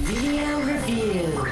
Video review.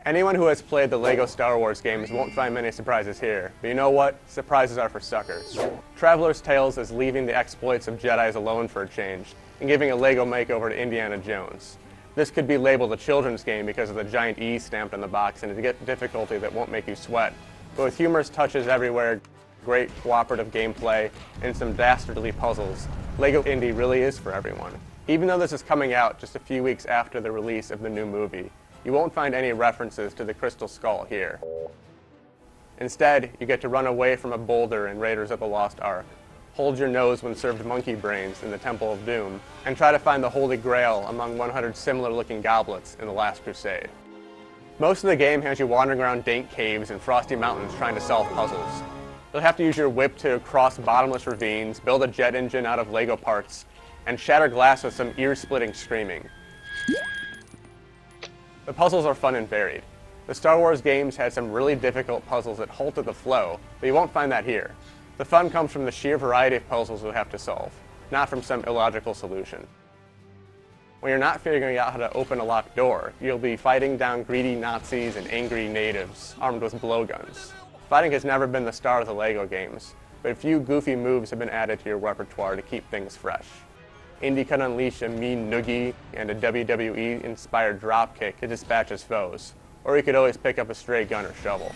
Anyone who has played the LEGO Star Wars games won't find many surprises here, but you know what? Surprises are for suckers. Traveler's Tales is leaving the exploits of Jedis alone for a change, and giving a LEGO makeover to Indiana Jones. This could be labeled a children's game because of the giant E stamped on the box and a difficulty that won't make you sweat, but with humorous touches everywhere, great cooperative gameplay, and some dastardly puzzles, LEGO Indy really is for everyone. Even though this is coming out just a few weeks after the release of the new movie, you won't find any references to the Crystal Skull here. Instead, you get to run away from a boulder in Raiders of the Lost Ark, hold your nose when served monkey brains in the Temple of Doom, and try to find the Holy Grail among 100 similar-looking goblets in The Last Crusade. Most of the game has you wandering around dank caves and frosty mountains trying to solve puzzles. You'll have to use your whip to cross bottomless ravines, build a jet engine out of LEGO parts, and shatter glass with some ear-splitting screaming. The puzzles are fun and varied. The Star Wars games had some really difficult puzzles that halted the flow, but you won't find that here. The fun comes from the sheer variety of puzzles you'll have to solve, not from some illogical solution. When you're not figuring out how to open a locked door, you'll be fighting down greedy Nazis and angry natives armed with blowguns. Fighting has never been the star of the LEGO games, but a few goofy moves have been added to your repertoire to keep things fresh. Indy can unleash a mean noogie and a WWE-inspired dropkick to dispatch his foes, or you could always pick up a stray gun or shovel.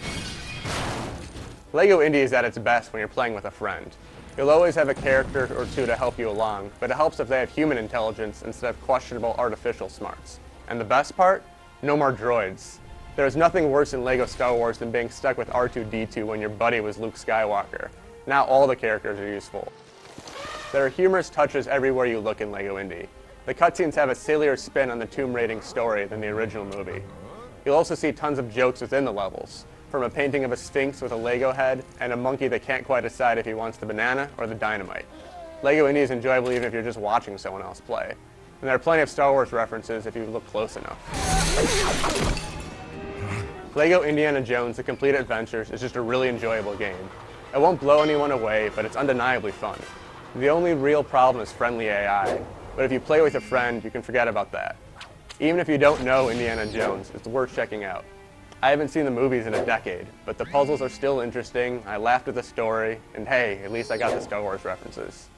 LEGO Indy is at its best when you're playing with a friend. You'll always have a character or two to help you along, but it helps if they have human intelligence instead of questionable artificial smarts. And the best part? No more droids. There is nothing worse in LEGO Star Wars than being stuck with R2-D2 when your buddy was Luke Skywalker. Now all the characters are useful. There are humorous touches everywhere you look in LEGO Indy. The cutscenes have a sillier spin on the tomb raiding story than the original movie. You'll also see tons of jokes within the levels, from a painting of a sphinx with a Lego head and a monkey that can't quite decide if he wants the banana or the dynamite. LEGO Indy is enjoyable even if you're just watching someone else play. And there are plenty of Star Wars references if you look close enough. LEGO Indiana Jones: The Complete Adventures is just a really enjoyable game. It won't blow anyone away, but it's undeniably fun. The only real problem is friendly AI, but if you play with a friend, you can forget about that. Even if you don't know Indiana Jones, it's worth checking out. I haven't seen the movies in a decade, but the puzzles are still interesting, I laughed at the story, and hey, at least I got the Star Wars references.